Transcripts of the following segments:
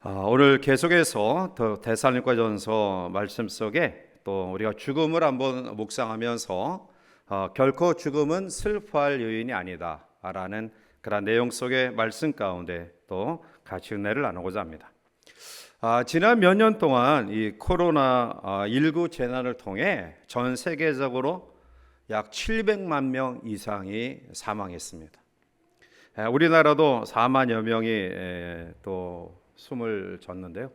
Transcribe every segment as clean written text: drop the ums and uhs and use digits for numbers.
오늘 계속해서 더 데살로니가전서 말씀 속에 또 우리가 죽음을 한번 묵상하면서 결코 죽음은 슬퍼할 요인이 아니다라는 그런 내용 속의 말씀 가운데 또 같이 은혜를 나누고자 합니다. 지난 몇 년 동안 이 코로나19 재난을 통해 전 세계적으로 약 700만 명 이상이 사망했습니다. 우리나라도 4만여 명이 또 숨을 졌는데요.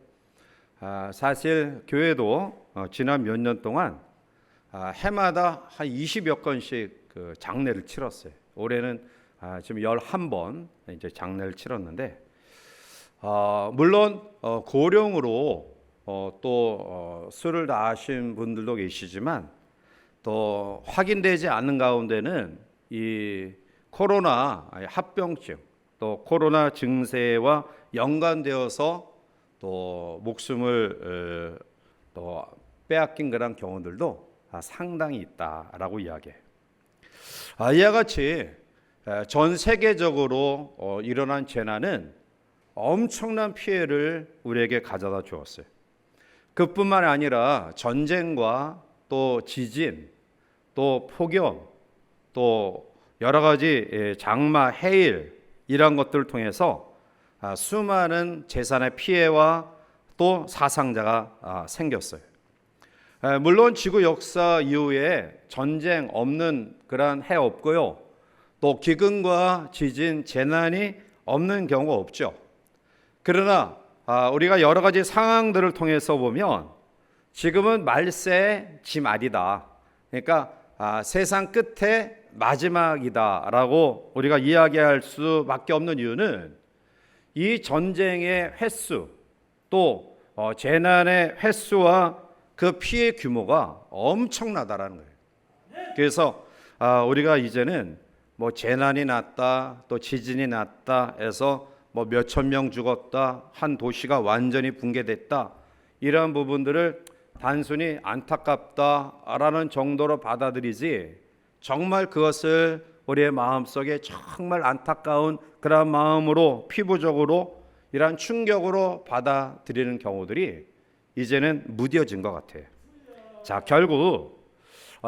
사실 교회도 지난 몇 년 동안 해마다 한 20여 건씩 그 장례를 치렀어요. 올해는 지금 11번 이제 장례를 치렀는데, 물론 고령으로 또 술을 다 하신 분들도 계시지만 또 확인되지 않는 가운데는 이 코로나 합병증 또 코로나 증세와 연관되어서 또 목숨을 또 빼앗긴 그런 경우들도 상당히 있다라고 이야기해요. 이와 같이 전 세계적으로 일어난 재난은 엄청난 피해를 우리에게 가져다 주었어요. 그뿐만 아니라 전쟁과 또 지진, 또 폭염, 또 여러 가지 장마, 해일 이런 것들을 통해서 수많은 재산의 피해와 또 사상자가 생겼어요. 물론 지구 역사 이후에 전쟁 없는 그런 해 없고요. 또 기근과 지진, 재난이 없는 경우가 없죠. 그러나 우리가 여러 가지 상황들을 통해서 보면 지금은 말세 지말이다. 그러니까 세상 끝에 마지막이다라고 우리가 이야기할 수밖에 없는 이유는 이 전쟁의 횟수 또 재난의 횟수와 그 피해 규모가 엄청나다라는 거예요. 그래서 우리가 이제는 뭐 재난이 났다 또 지진이 났다 해서 뭐 몇천 명 죽었다 한 도시가 완전히 붕괴됐다 이런 부분들을 단순히 안타깝다라는 정도로 받아들이지 정말 그것을 우리의 마음속에 정말 안타까운 그런 마음으로 피부적으로 이러한 충격으로 받아들이는 경우들이 이제는 무뎌진 것 같아요. 자, 결국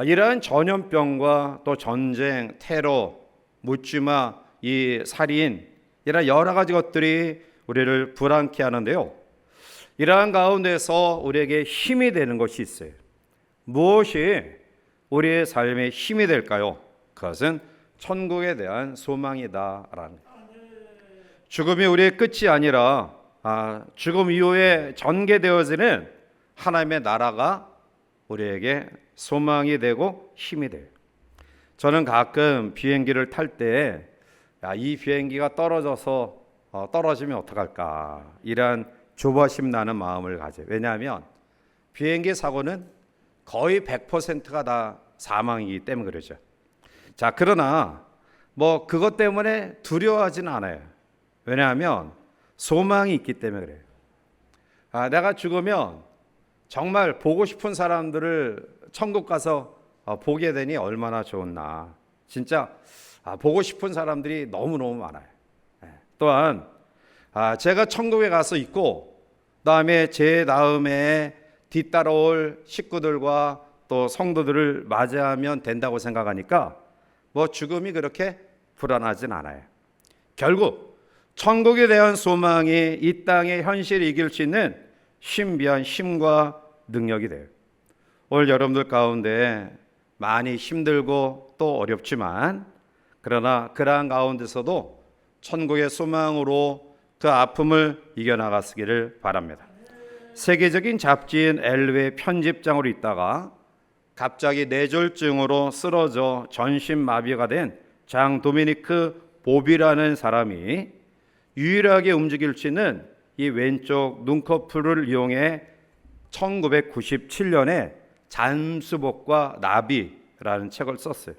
이러한 전염병과 또 전쟁, 테러, 묻지마, 이 살인 이런 여러 가지 것들이 우리를 불안케 하는데요. 이러한 가운데서 우리에게 힘이 되는 것이 있어요. 무엇이 우리의 삶에 힘이 될까요? 그것은 천국에 대한 소망이다라는 거예요. 죽음이 우리의 끝이 아니라 죽음 이후에 전개되어지는 하나님의 나라가 우리에게 소망이 되고 힘이 돼요. 저는 가끔 비행기를 탈 때 이 비행기가 떨어지면 어떡할까 이런 조바심 나는 마음을 가져요. 왜냐하면 비행기 사고는 거의 100%가 다 사망이기 때문에 그러죠. 자, 그러나 뭐 그것 때문에 두려워하지는 않아요. 왜냐하면 소망이 있기 때문에 그래요. 내가 죽으면 정말 보고 싶은 사람들을 천국 가서 보게 되니 얼마나 좋나. 진짜 보고 싶은 사람들이 너무너무 많아요. 또한 제가 천국에 가서 있고 그다음에 제 다음에 뒤따라올 식구들과 또 성도들을 맞이하면 된다고 생각하니까 뭐 죽음이 그렇게 불안하진 않아요. 결국 천국에 대한 소망이 이 땅의 현실을 이길 수 있는 신비한 힘과 능력이 돼요. 오늘 여러분들 가운데 많이 힘들고 또 어렵지만 그러나 그러한 가운데서도 천국의 소망으로 그 아픔을 이겨나가시기를 바랍니다. 세계적인 잡지인 엘의 편집장으로 있다가 갑자기 뇌졸중으로 쓰러져 전신마비가 된 장 도미니크 보비라는 사람이 유일하게 움직일 수 있는 이 왼쪽 눈꺼풀을 이용해 1997년에 잠수복과 나비라는 책을 썼어요.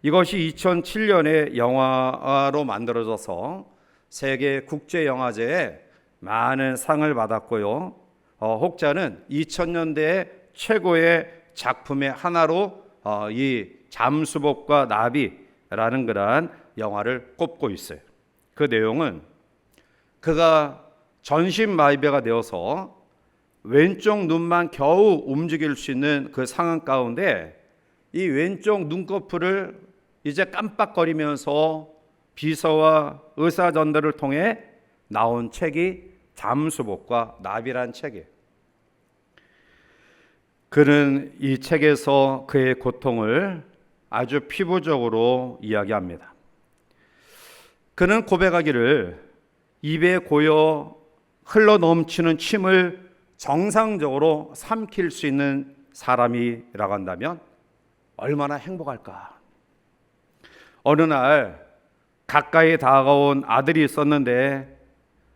이것이 2007년에 영화로 만들어져서 세계 국제영화제에 많은 상을 받았고요. 혹자는 2000년대의 최고의 작품의 하나로 이 잠수복과 나비라는 그러한 영화를 꼽고 있어요. 그 내용은 그가 전신마비가 되어서 왼쪽 눈만 겨우 움직일 수 있는 그 상황 가운데 이 왼쪽 눈꺼풀을 이제 깜빡거리면서 비서와 의사 전달을 통해 나온 책이 잠수복과 나비란 책이에요. 그는 이 책에서 그의 고통을 아주 피부적으로 이야기합니다. 그는 고백하기를 입에 고여 흘러 넘치는 침을 정상적으로 삼킬 수 있는 사람이라고 한다면 얼마나 행복할까. 어느 날 가까이 다가온 아들이 있었는데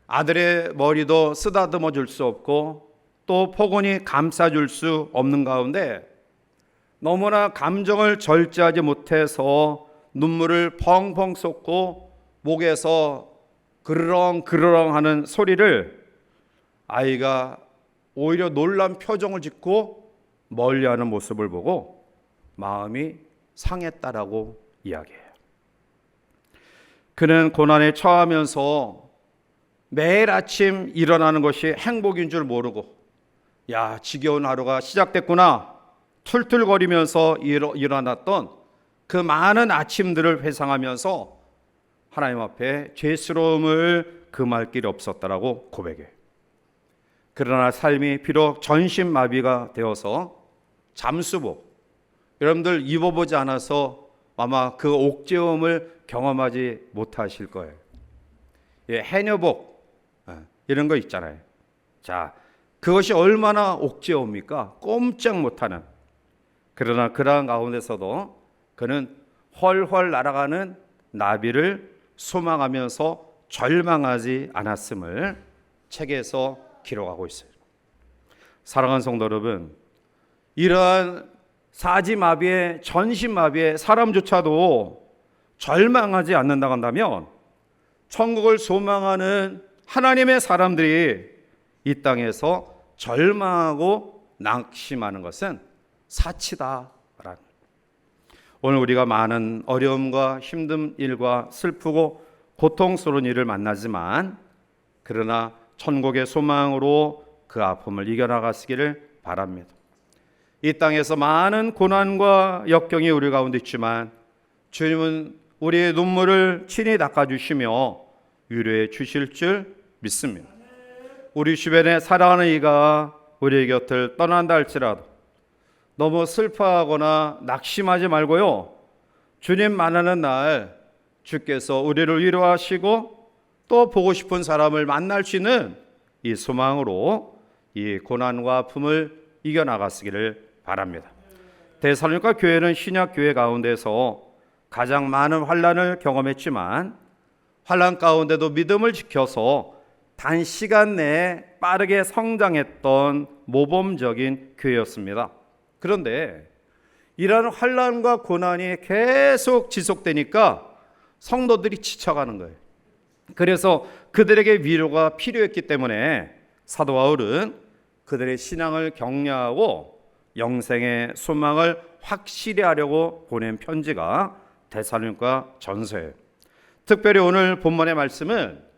아들의 머리도 쓰다듬어 줄 수 없고 또 포근히 감싸줄 수 없는 가운데 너무나 감정을 절제하지 못해서 눈물을 펑펑 쏟고 목에서 그르렁 그르렁 하는 소리를 아이가 오히려 놀란 표정을 짓고 멀리하는 모습을 보고 마음이 상했다라고 이야기해요. 그는 고난에 처하면서 매일 아침 일어나는 것이 행복인 줄 모르고 야, 지겨운 하루가 시작됐구나 툴툴거리면서 일어났던 그 많은 아침들을 회상하면서 하나님 앞에 죄스러움을 금할 길이 없었다라고 고백해요. 그러나 삶이 비록 전신마비가 되어서 잠수복, 여러분들 입어보지 않아서 아마 그 옥죄음을 경험하지 못하실 거예요. 해녀복 이런 거 있잖아요. 자, 그것이 얼마나 옥죄옵니까? 꼼짝 못하는. 그러나 그러한 가운데서도 그는 훨훨 날아가는 나비를 소망하면서 절망하지 않았음을 책에서 기록하고 있어요. 사랑하는 성도 여러분, 이러한 사지마비에 전신마비에 사람조차도 절망하지 않는다고 한다면 천국을 소망하는 하나님의 사람들이 이 땅에서 절망하고 낙심하는 것은 사치다라는. 오늘 우리가 많은 어려움과 힘든 일과 슬프고 고통스러운 일을 만나지만 그러나 천국의 소망으로 그 아픔을 이겨나가시기를 바랍니다. 이 땅에서 많은 고난과 역경이 우리 가운데 있지만 주님은 우리의 눈물을 친히 닦아주시며 위로해 주실 줄 믿습니다. 우리 주변에 사랑하는 이가 우리의 곁을 떠난다 할지라도 너무 슬퍼하거나 낙심하지 말고요, 주님 만나는 날 주께서 우리를 위로하시고 또 보고 싶은 사람을 만날 수 있는 이 소망으로 이 고난과 아픔을 이겨나가시기를 바랍니다. 데살로니가 교회는 신약 교회 가운데서 가장 많은 환난을 경험했지만 환난 가운데도 믿음을 지켜서 단시간 내에 빠르게 성장했던 모범적인 교회였습니다. 그런데 이러한 환난과 고난이 계속 지속되니까 성도들이 지쳐가는 거예요. 그래서 그들에게 위로가 필요했기 때문에 사도 바울은 그들의 신앙을 격려하고 영생의 소망을 확실히 하려고 보낸 편지가 데살로니가 전서예요. 특별히 오늘 본문의 말씀은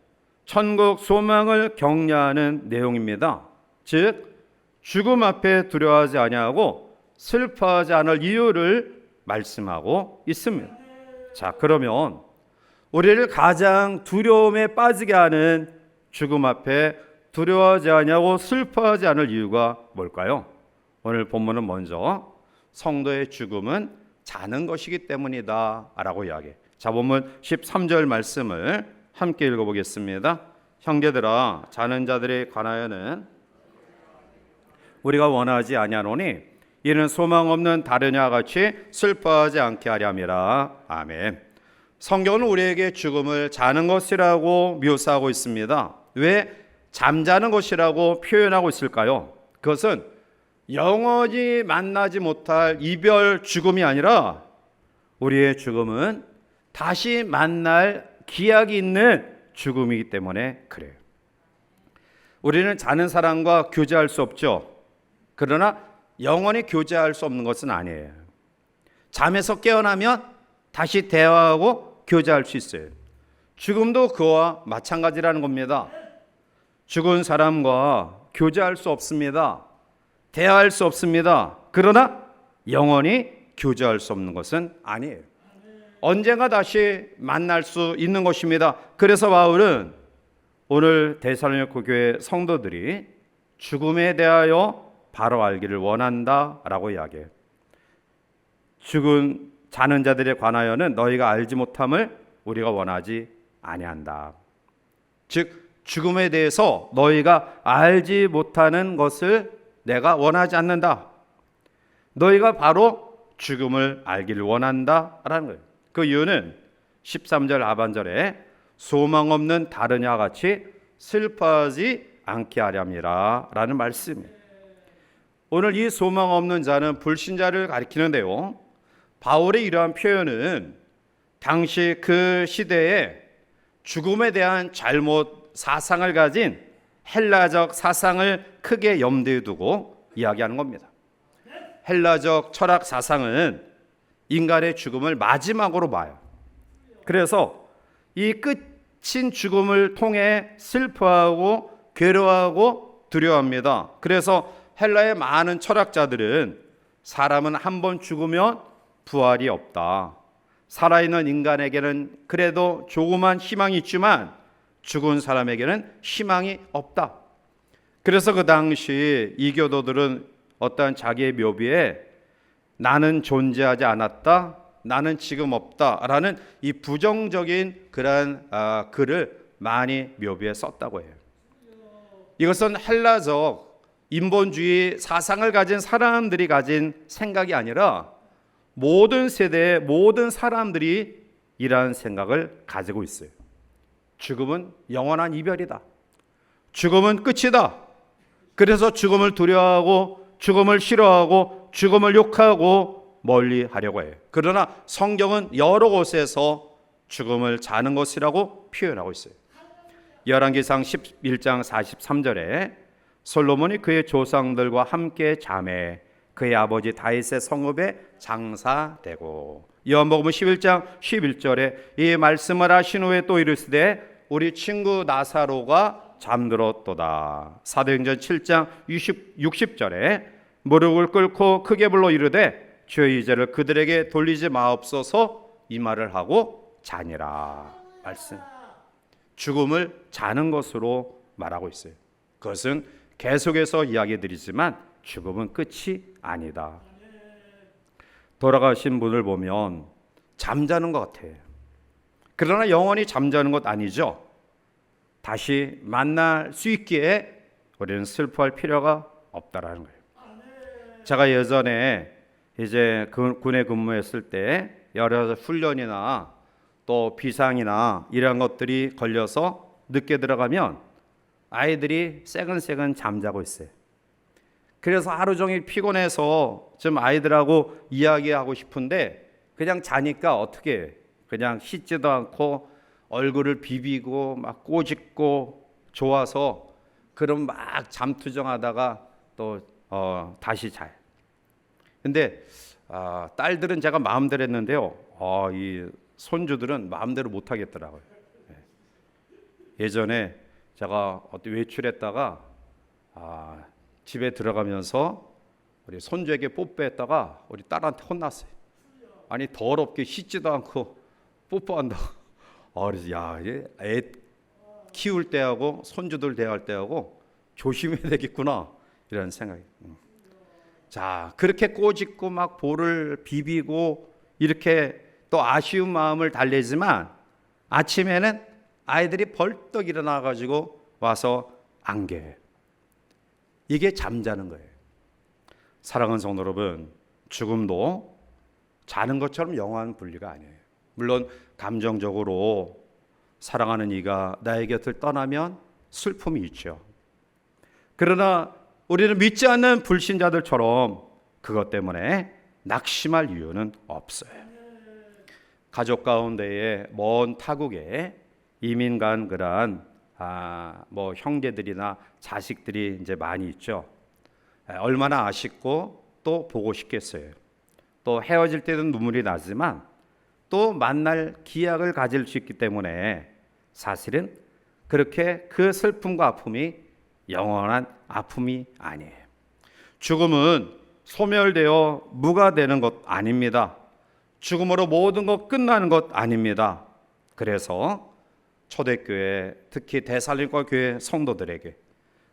천국 소망을 격려하는 내용입니다. 즉 죽음 앞에 두려워하지 아니하고 슬퍼하지 않을 이유를 말씀하고 있습니다. 자, 그러면 우리를 가장 두려움에 빠지게 하는 죽음 앞에 두려워하지 아니하고 슬퍼하지 않을 이유가 뭘까요? 오늘 본문은 먼저 성도의 죽음은 자는 것이기 때문이다 라고 이야기해요. 자, 본문 13절 말씀을 함께 읽어보겠습니다. 형제들아, 자는 자들에 관하여는 우리가 원하지 아니하노니 이는 소망 없는 다르냐 같이 슬퍼하지 않게 하려 함이라. 아멘. 성경은 우리에게 죽음을 자는 것이라고 묘사하고 있습니다. 왜 잠자는 것이라고 표현하고 있을까요? 그것은 영원히 만나지 못할 이별 죽음이 아니라 우리의 죽음은 다시 만날 기약이 있는 죽음이기 때문에 그래요. 우리는 자는 사람과 교제할 수 없죠. 그러나 영원히 교제할 수 없는 것은 아니에요. 잠에서 깨어나면 다시 대화하고 교제할 수 있어요. 죽음도 그와 마찬가지라는 겁니다. 죽은 사람과 교제할 수 없습니다. 대화할 수 없습니다. 그러나 영원히 교제할 수 없는 것은 아니에요. 언젠가 다시 만날 수 있는 것입니다. 그래서 바울은 오늘 데살로니가 교회 성도들이 죽음에 대하여 바로 알기를 원한다라고 이야기해요. 죽은 자는 자들에 관하여는 너희가 알지 못함을 우리가 원하지 아니한다. 즉 죽음에 대해서 너희가 알지 못하는 것을 내가 원하지 않는다. 너희가 바로 죽음을 알기를 원한다라는 거예요. 그 이유는 13절 하반절에 소망 없는 다르냐 같이 슬퍼하지 않게 하렵니다 라는 말씀이에요. 오늘 이 소망 없는 자는 불신자를 가리키는데요, 바울의 이러한 표현은 당시 그 시대에 죽음에 대한 잘못 사상을 가진 헬라적 사상을 크게 염두에 두고 이야기하는 겁니다. 헬라적 철학 사상은 인간의 죽음을 마지막으로 봐요. 그래서 이 끝인 죽음을 통해 슬퍼하고 괴로워하고 두려워합니다. 그래서 헬라의 많은 철학자들은 사람은 한 번 죽으면 부활이 없다. 살아있는 인간에게는 그래도 조그만 희망이 있지만 죽은 사람에게는 희망이 없다. 그래서 그 당시 이교도들은 어떠한 자기의 묘비에 나는 존재하지 않았다, 나는 지금 없다라는 이 부정적인 그러한 글을 많이 묘비에 썼다고 해요. 이것은 헬라적 인본주의 사상을 가진 사람들이 가진 생각이 아니라 모든 세대의 모든 사람들이 이러한 생각을 가지고 있어요. 죽음은 영원한 이별이다. 죽음은 끝이다. 그래서 죽음을 두려워하고 죽음을 싫어하고 죽음을 욕하고 멀리 하려고 해요. 그러나 성경은 여러 곳에서 죽음을 자는 것이라고 표현하고 있어요. 열왕기상 11장 43절에 솔로몬이 그의 조상들과 함께 잠에 그의 아버지 다윗의 성읍에 장사되고, 요한복음 11장 11절에 이 말씀을 하신 후에 또 이르시되 우리 친구 나사로가 잠들었도다. 사도행전 7장 60절에 무릎을 꿇고 크게 불러 이르되 주의 이제를 그들에게 돌리지 마옵소서 이 말을 하고 자니라. 말씀. 죽음을 자는 것으로 말하고 있어요. 그것은 계속해서 이야기 드리지만 죽음은 끝이 아니다. 돌아가신 분을 보면 잠자는 것 같아요. 그러나 영원히 잠자는 것 아니죠. 다시 만날 수 있기에 우리는 슬퍼할 필요가 없다라는 거예요. 제가 예전에 이제 군에 근무했을 때 여러 훈련이나 또 비상이나 이런 것들이 걸려서 늦게 들어가면 아이들이 새근새근 잠자고 있어요. 그래서 하루 종일 피곤해서 좀 아이들하고 이야기하고 싶은데 그냥 자니까 어떻게 해요? 그냥 씻지도 않고 얼굴을 비비고 막 꼬집고 좋아서 그럼 막 잠투정하다가 또 다시 자요. 근데 딸들은 제가 마음대로 했는데요, 이 손주들은 마음대로 못 하겠더라고요. 예전에 제가 외출했다가 집에 들어가면서 우리 손주에게 뽀뽀했다가 우리 딸한테 혼났어요. 아니 더럽게 씻지도 않고 뽀뽀한다. 그래서 애 키울 때하고 손주들 대할 때하고 조심해야 되겠구나 이런 생각이. 자, 그렇게 꼬집고 막 볼을 비비고 이렇게 또 아쉬운 마음을 달래지만 아침에는 아이들이 벌떡 일어나 가지고 와서 안겨요. 이게 잠자는 거예요. 사랑하는 성도 여러분, 죽음도 자는 것처럼 영원한 분리가 아니에요. 물론 감정적으로 사랑하는 이가 나의 곁을 떠나면 슬픔이 있죠. 그러나 우리는 믿지 않는 불신자들처럼 그것 때문에 낙심할 이유는 없어요. 가족 가운데에 먼 타국에 이민 간 그러한 형제들이나 자식들이 이제 많이 있죠. 얼마나 아쉽고 또 보고 싶겠어요. 또 헤어질 때도 눈물이 나지만 또 만날 기약을 가질 수 있기 때문에 사실은 그렇게 그 슬픔과 아픔이 영원한 아픔이 아니에요. 죽음은 소멸되어 무가 되는 것 아닙니다. 죽음으로 모든 것 끝나는 것 아닙니다. 그래서 초대교회, 특히 대살림과 교회 성도들에게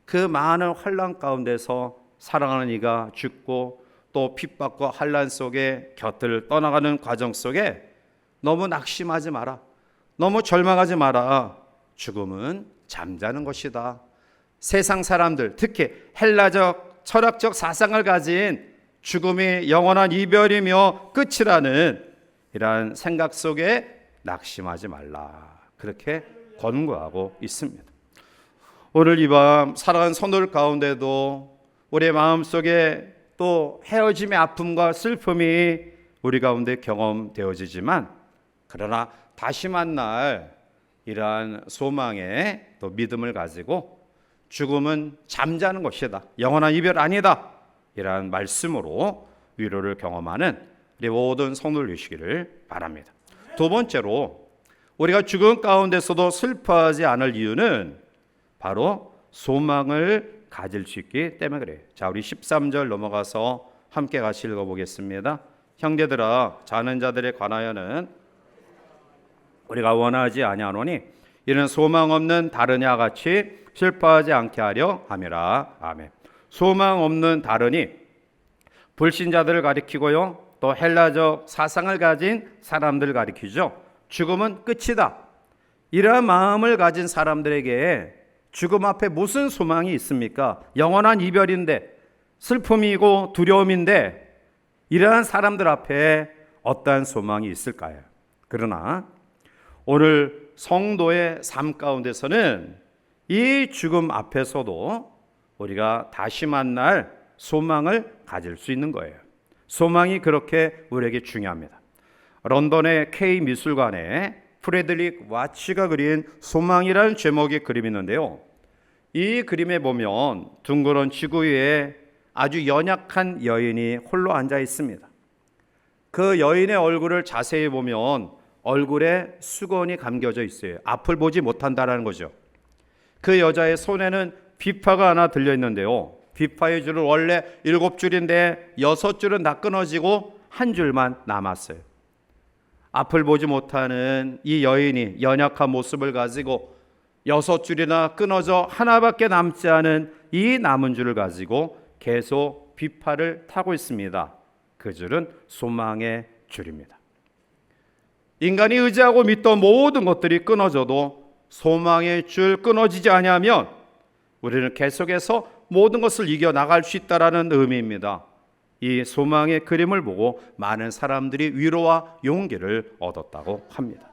그 많은 환난 가운데서 사랑하는 이가 죽고 또 핍박과 환난 속에 곁을 떠나가는 과정 속에 너무 낙심하지 마라. 너무 절망하지 마라. 죽음은 잠자는 것이다. 세상 사람들, 특히 헬라적 철학적 사상을 가진 죽음이 영원한 이별이며 끝이라는 이러한 생각 속에 낙심하지 말라. 그렇게 권고하고 있습니다. 오늘 이 밤 사랑하는 성도들 가운데도 우리의 마음속에 또 헤어짐의 아픔과 슬픔이 우리 가운데 경험되어지지만 그러나 다시 만날 이러한 소망에 또 믿음을 가지고 죽음은 잠자는 것이다. 영원한 이별 아니다. 이러한 말씀으로 위로를 경험하는 우리 모든 성도들 되시기를 바랍니다. 두 번째로 우리가 죽음 가운데서도 슬퍼하지 않을 이유는 바로 소망을 가질 수 있기 때문에 그래요. 자, 우리 13절 넘어가서 함께 같이 읽어보겠습니다. 형제들아, 자는 자들에 관하여는 우리가 원하지 아니하노니 이는 소망 없는 다르냐 같이 슬퍼하지 않게 하려 함이라. 아멘. 소망 없는 다르니 불신자들을 가리키고요, 또 헬라적 사상을 가진 사람들을 가리키죠. 죽음은 끝이다. 이러한 마음을 가진 사람들에게 죽음 앞에 무슨 소망이 있습니까? 영원한 이별인데, 슬픔이고 두려움인데 이러한 사람들 앞에 어떠한 소망이 있을까요? 그러나 오늘 성도의 삶 가운데서는 이 죽음 앞에서도 우리가 다시 만날 소망을 가질 수 있는 거예요. 소망이 그렇게 우리에게 중요합니다. 런던의 K미술관에 프레드릭 와치가 그린 소망이라는 제목의 그림이 있는데요. 이 그림에 보면 둥그런 지구 위에 아주 연약한 여인이 홀로 앉아 있습니다. 그 여인의 얼굴을 자세히 보면 얼굴에 수건이 감겨져 있어요. 앞을 보지 못한다는 거죠. 그 여자의 손에는 비파가 하나 들려 있는데요. 비파의 줄은 원래 7줄인데 6줄은 다 끊어지고 한 줄만 남았어요. 앞을 보지 못하는 이 여인이 연약한 모습을 가지고 6줄이나 끊어져 하나밖에 남지 않은 이 남은 줄을 가지고 계속 비파를 타고 있습니다. 그 줄은 소망의 줄입니다. 인간이 의지하고 믿던 모든 것들이 끊어져도 소망의 줄 끊어지지 아니하면 우리는 계속해서 모든 것을 이겨나갈 수 있다는 의미입니다. 이 소망의 그림을 보고 많은 사람들이 위로와 용기를 얻었다고 합니다.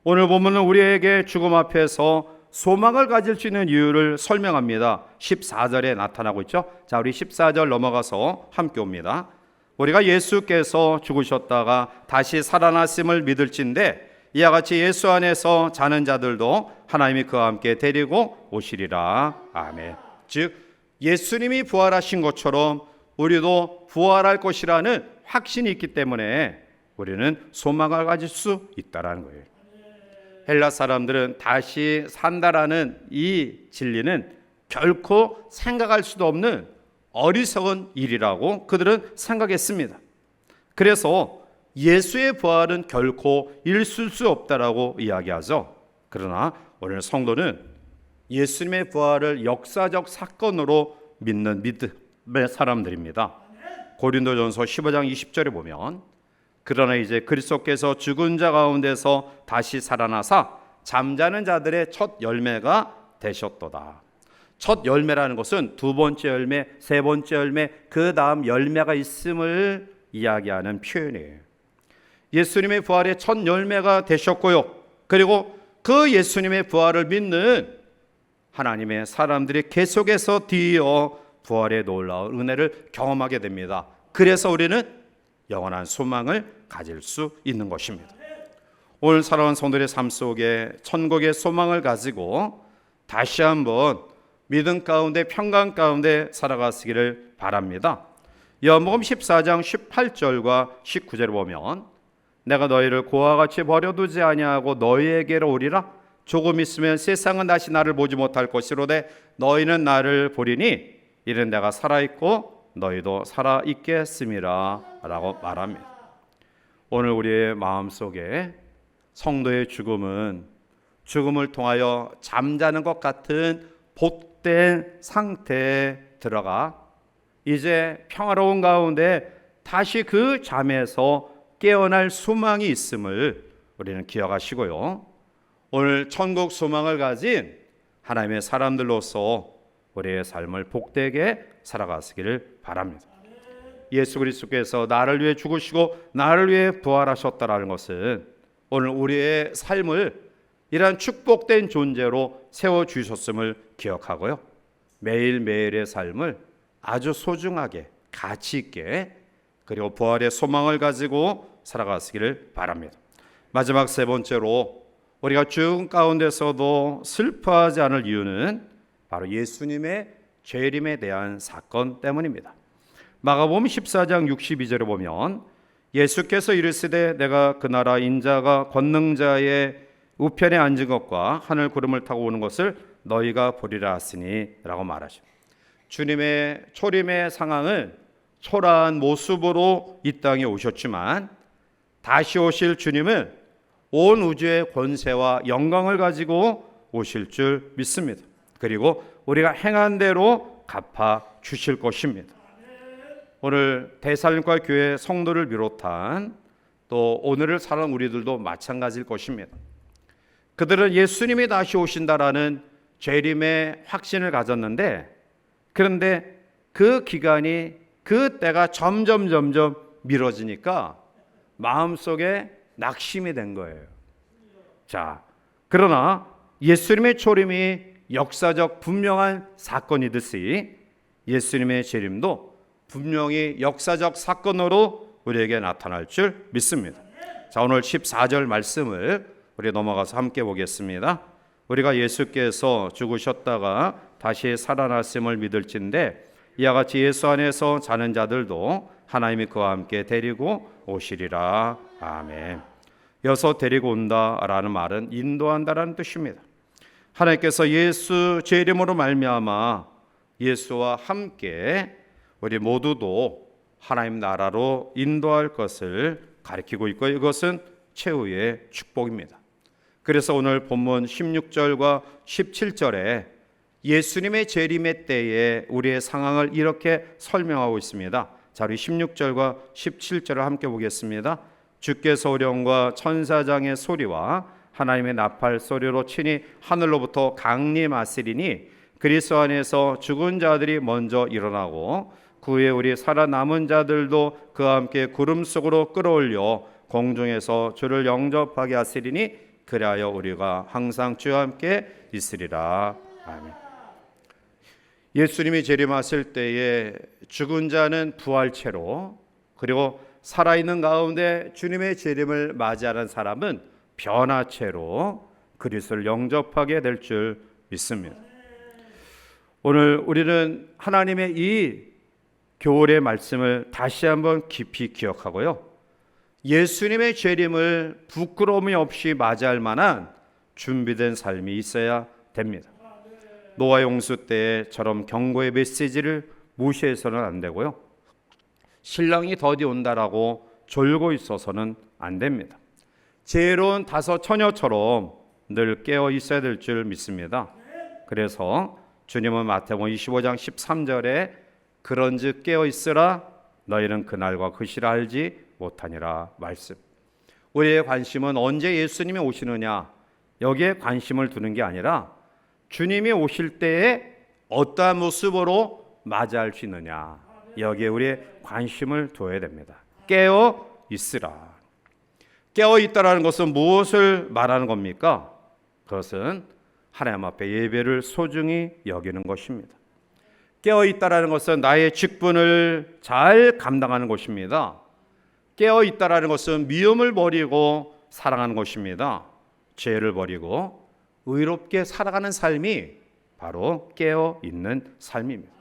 오늘 본문은 우리에게 죽음 앞에서 소망을 가질 수 있는 이유를 설명합니다. 14절에 나타나고 있죠. 자, 우리 14절 넘어가서 함께 옵니다. 우리가 예수께서 죽으셨다가 다시 살아났음을 믿을진데 이와 같이 예수 안에서 자는 자들도 하나님이 그와 함께 데리고 오시리라. 아멘. 즉 예수님이 부활하신 것처럼 우리도 부활할 것이라는 확신이 있기 때문에 우리는 소망을 가질 수 있다는 거예요. 헬라 사람들은 다시 산다라는 이 진리는 결코 생각할 수도 없는 어리석은 일이라고 그들은 생각했습니다. 그래서 예수의 부활은 결코 있을 수 없다라고 이야기하죠. 그러나 오늘 성도는 예수님의 부활을 역사적 사건으로 믿는 믿음의 사람들입니다. 고린도전서 15장 20절에 보면 그러나 이제 그리스도께서 죽은 자 가운데서 다시 살아나사 잠자는 자들의 첫 열매가 되셨도다. 첫 열매라는 것은 두 번째 열매, 세 번째 열매, 그 다음 열매가 있음을 이야기하는 표현이에요. 예수님의 부활의 첫 열매가 되셨고요. 그리고 그 예수님의 부활을 믿는 하나님의 사람들이 계속해서 뒤이어 부활의 놀라운 은혜를 경험하게 됩니다. 그래서 우리는 영원한 소망을 가질 수 있는 것입니다. 오늘 살아온 성도들의 삶 속에 천국의 소망을 가지고 다시 한번 믿음 가운데 평강 가운데 살아가시기를 바랍니다. 요한복음 14장 18절과 19절을 보면 내가 너희를 고와 같이 버려두지 아니하고 너희에게로 오리라. 조금 있으면 세상은 다시 나를 보지 못할 것이로되 너희는 나를 보리니 이는 내가 살아있고 너희도 살아있겠음이라 라고 말합니다. 오늘 우리의 마음속에 성도의 죽음을 통하여 잠자는 것 같은 복된 상태에 들어가 이제 평화로운 가운데 다시 그 잠에서 깨어날 소망이 있음을 우리는 기억하시고요. 오늘 천국 소망을 가진 하나님의 사람들로서 우리의 삶을 복되게 살아가시기를 바랍니다. 예수 그리스도께서 나를 위해 죽으시고 나를 위해 부활하셨다라는 것은 오늘 우리의 삶을 이러한 축복된 존재로 세워주셨음을 기억하고요. 매일매일의 삶을 아주 소중하게 가치 있게 그리고 부활의 소망을 가지고 살아가시기를 바랍니다. 마지막 세 번째로 우리가 죽음 가운데서도 슬퍼하지 않을 이유는 바로 예수님의 재림에 대한 사건 때문입니다. 마가복음 14장 62절에 보면 예수께서 이르시되 내가 그 나라 인자가 권능자의 우편에 앉은 것과 하늘 구름을 타고 오는 것을 너희가 보리라 하시니 라고 말하십니다. 주님의 초림의 상황은 초라한 모습으로 이 땅에 오셨지만 다시 오실 주님은 온 우주의 권세와 영광을 가지고 오실 줄 믿습니다. 그리고 우리가 행한 대로 갚아 주실 것입니다. 오늘 대살림과 교회 성도를 비롯한 또 오늘을 살아가는 우리들도 마찬가지일 것입니다. 그들은 예수님이 다시 오신다라는 재림의 확신을 가졌는데 그런데 그 기간이 그 때가 점점 미뤄지니까 마음속에 낙심이 된 거예요. 자, 그러나 예수님의 초림이 역사적 분명한 사건이듯이 예수님의 재림도 분명히 역사적 사건으로 우리에게 나타날 줄 믿습니다. 자, 오늘 14절 말씀을 우리 넘어가서 함께 보겠습니다. 우리가 예수께서 죽으셨다가 다시 살아났음을 믿을진데 이와 같이 예수 안에서 자는 자들도 하나님이 그와 함께 데리고 오시리라. 아멘. 여기서 데리고 온다라는 말은 인도한다라는 뜻입니다. 하나님께서 예수 재림으로 말미암아 예수와 함께 우리 모두도 하나님 나라로 인도할 것을 가리키고 있고 이것은 최후의 축복입니다. 그래서 오늘 본문 16절과 17절에 예수님의 재림의 때에 우리의 상황을 이렇게 설명하고 있습니다. 자, 우리 16절과 17절을 함께 보겠습니다. 주께 소령과 천사장의 소리와 하나님의 나팔 소리로 친히 하늘로부터 강림하시리니 그리스도 안에서 죽은 자들이 먼저 일어나고 그 후에 우리 살아남은 자들도 그와 함께 구름 속으로 끌어올려 공중에서 주를 영접하게 하시리니 그리하여 우리가 항상 주와 함께 있으리라. 아멘. 예수님이 재림하실 때에 죽은 자는 부활체로 그리고 살아있는 가운데 주님의 재림을 맞이하는 사람은 변화체로 그리스도를 영접하게 될 줄 믿습니다. 오늘 우리는 하나님의 이 교훈의 말씀을 다시 한번 깊이 기억하고요. 예수님의 재림을 부끄러움이 없이 맞이할 만한 준비된 삶이 있어야 됩니다. 노아 용수 때처럼 경고의 메시지를 무시해서는 안 되고요. 신랑이 더디 온다라고 졸고 있어서는 안 됩니다. 지혜로운 다섯 처녀처럼 늘 깨어 있어야 될 줄 믿습니다. 그래서 주님은 마태복음 25장 13절에 그런즉 깨어 있으라 너희는 그날과 그 시를 알지 못하니라 말씀. 우리의 관심은 언제 예수님이 오시느냐 여기에 관심을 두는 게 아니라 주님이 오실 때에 어떠한 모습으로 맞이할 수 있느냐 여기에 우리의 관심을 둬야 됩니다. 깨어 있으라. 깨어 있다라는 것은 무엇을 말하는 겁니까? 그것은 하나님 앞에 예배를 소중히 여기는 것입니다. 깨어 있다라는 것은 나의 직분을 잘 감당하는 것입니다. 깨어 있다라는 것은 미움을 버리고 사랑하는 것입니다. 죄를 버리고 의롭게 살아가는 삶이 바로 깨어 있는 삶입니다.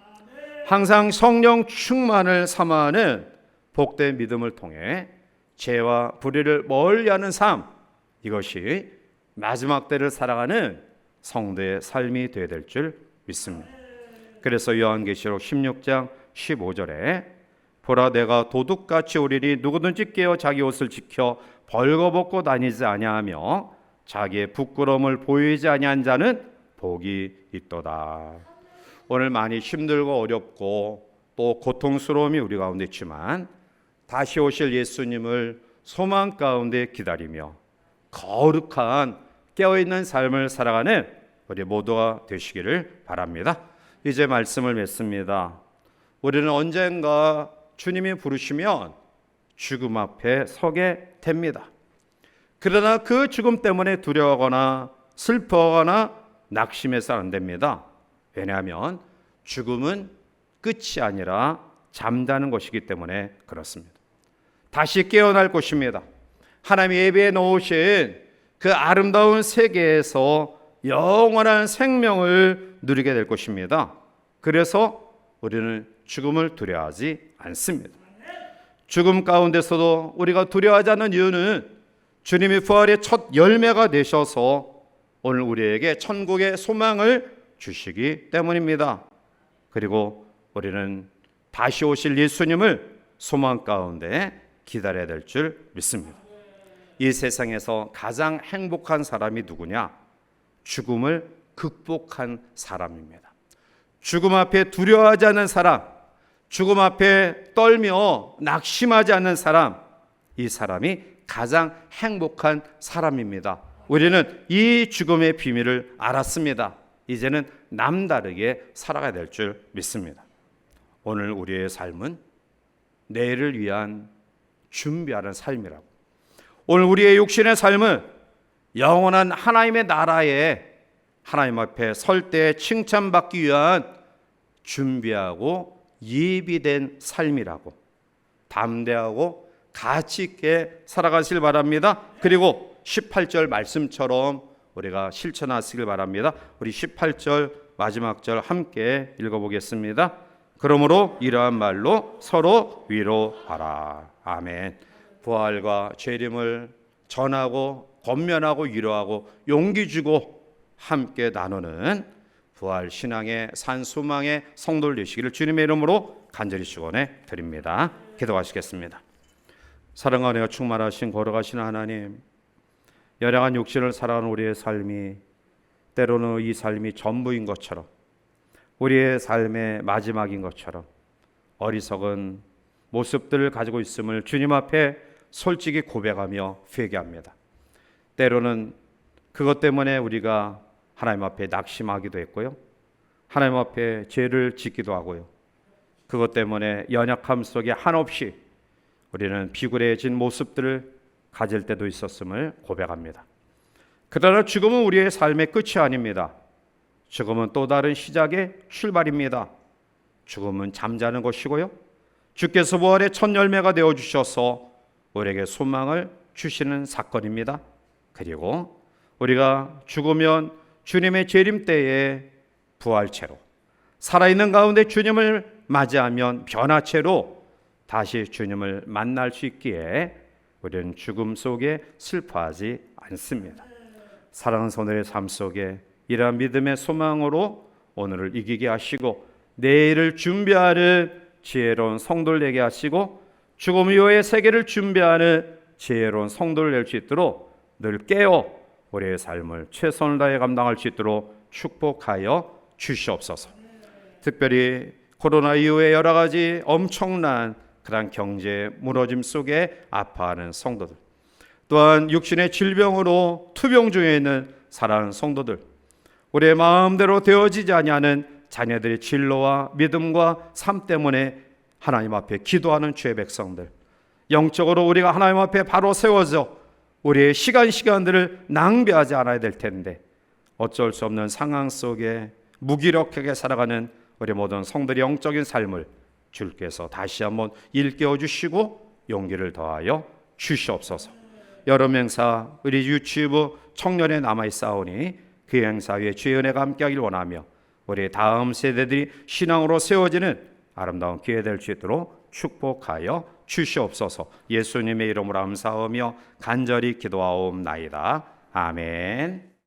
항상 성령 충만을 삼아하는 복된 믿음을 통해 죄와 불의를 멀리하는 삶, 이것이 마지막 때를 살아가는 성도의 삶이 되어야 될 줄 믿습니다. 그래서 요한계시록 16장 15절에 보라 내가 도둑같이 오리니 누구든지 깨어 자기 옷을 지켜 벌거벗고 다니지 아니하며 자기의 부끄러움을 보이지 아니한 자는 복이 있도다. 오늘 많이 힘들고 어렵고 또 고통스러움이 우리 가운데 있지만 다시 오실 예수님을 소망 가운데 기다리며 거룩한 깨어있는 삶을 살아가는 우리 모두가 되시기를 바랍니다. 이제 말씀을 맺습니다. 우리는 언젠가 주님이 부르시면 죽음 앞에 서게 됩니다. 그러나 그 죽음 때문에 두려워하거나 슬퍼하거나 낙심해서는 안 됩니다. 왜냐하면 죽음은 끝이 아니라 잠자는 것이기 때문에 그렇습니다. 다시 깨어날 것입니다. 하나님이 예배해 놓으신 그 아름다운 세계에서 영원한 생명을 누리게 될 것입니다. 그래서 우리는 죽음을 두려워하지 않습니다. 죽음 가운데서도 우리가 두려워하지 않는 이유는 주님이 부활의 첫 열매가 되셔서 오늘 우리에게 천국의 소망을 주시기 때문입니다. 그리고 우리는 다시 오실 예수님을 소망 가운데 기다려야 될 줄 믿습니다. 이 세상에서 가장 행복한 사람이 누구냐? 죽음을 극복한 사람입니다. 죽음 앞에 두려워하지 않는 사람, 죽음 앞에 떨며 낙심하지 않는 사람, 이 사람이 가장 행복한 사람입니다. 우리는 이 죽음의 비밀을 알았습니다. 이제는 남다르게 살아가야 될 줄 믿습니다. 오늘 우리의 삶은 내일을 위한 준비하는 삶이라고. 오늘 우리의 육신의 삶은 영원한 하나님의 나라에 하나님 앞에 설 때 칭찬받기 위한 준비하고 예비된 삶이라고 담대하고 가치 있게 살아가시길 바랍니다. 그리고 18절 말씀처럼 우리가 실천하시길 바랍니다. 우리 18절 마지막 절 함께 읽어보겠습니다. 그러므로 이러한 말로 서로 위로하라. 아멘. 부활과 재림을 전하고 권면하고 위로하고 용기 주고 함께 나누는 부활 신앙의 산소망의 성도들 되시기를 주님의 이름으로 간절히 축원해 드립니다. 기도하시겠습니다. 사랑과 은혜가 충만하신 거룩하신 하나님, 연약한 육신을 살아가는 우리의 삶이 때로는 이 삶이 전부인 것처럼 우리의 삶의 마지막인 것처럼 어리석은 모습들을 가지고 있음을 주님 앞에 솔직히 고백하며 회개합니다. 때로는 그것 때문에 우리가 하나님 앞에 낙심하기도 했고요. 하나님 앞에 죄를 짓기도 하고요. 그것 때문에 연약함 속에 한없이 우리는 비굴해진 모습들을 가질 때도 있었음을 고백합니다. 그러나 죽음은 우리의 삶의 끝이 아닙니다. 죽음은 또 다른 시작의 출발입니다. 죽음은 잠자는 것이고요. 주께서 부활의 첫 열매가 되어주셔서 우리에게 소망을 주시는 사건입니다. 그리고 우리가 죽으면 주님의 재림 때에 부활체로 살아있는 가운데 주님을 맞이하면 변화체로 다시 주님을 만날 수 있기에 우리는 죽음 속에 슬퍼하지 않습니다. 사랑하는 성도의 삶 속에 이러한 믿음의 소망으로 오늘을 이기게 하시고 내일을 준비하는 지혜로운 성도를 되게 하시고 죽음 이후의 세계를 준비하는 지혜로운 성도를 낼 수 있도록 늘 깨어 우리의 삶을 최선을 다해 감당할 수 있도록 축복하여 주시옵소서. 특별히 코로나 이후에 여러 가지 엄청난 그런 경제 무너짐 속에 아파하는 성도들, 또한 육신의 질병으로 투병 중에 있는 사랑하는 성도들, 우리의 마음대로 되어지지 아니하는 자녀들의 진로와 믿음과 삶 때문에 하나님 앞에 기도하는 주의 백성들, 영적으로 우리가 하나님 앞에 바로 세워져 우리의 시간들을 낭비하지 않아야 될 텐데 어쩔 수 없는 상황 속에 무기력하게 살아가는 우리 모든 성들의 영적인 삶을 주께서 다시 한번 일깨워 주시고 용기를 더하여 주시옵소서. 여름 행사 우리 유치부 청년에 남아있사오니 그 행사 위에 주의 은혜가 함께하길 원하며 우리 다음 세대들이 신앙으로 세워지는 아름다운 기회 될 수 있도록 축복하여 주시옵소서. 예수님의 이름으로 감사하며 간절히 기도하옵나이다. 아멘.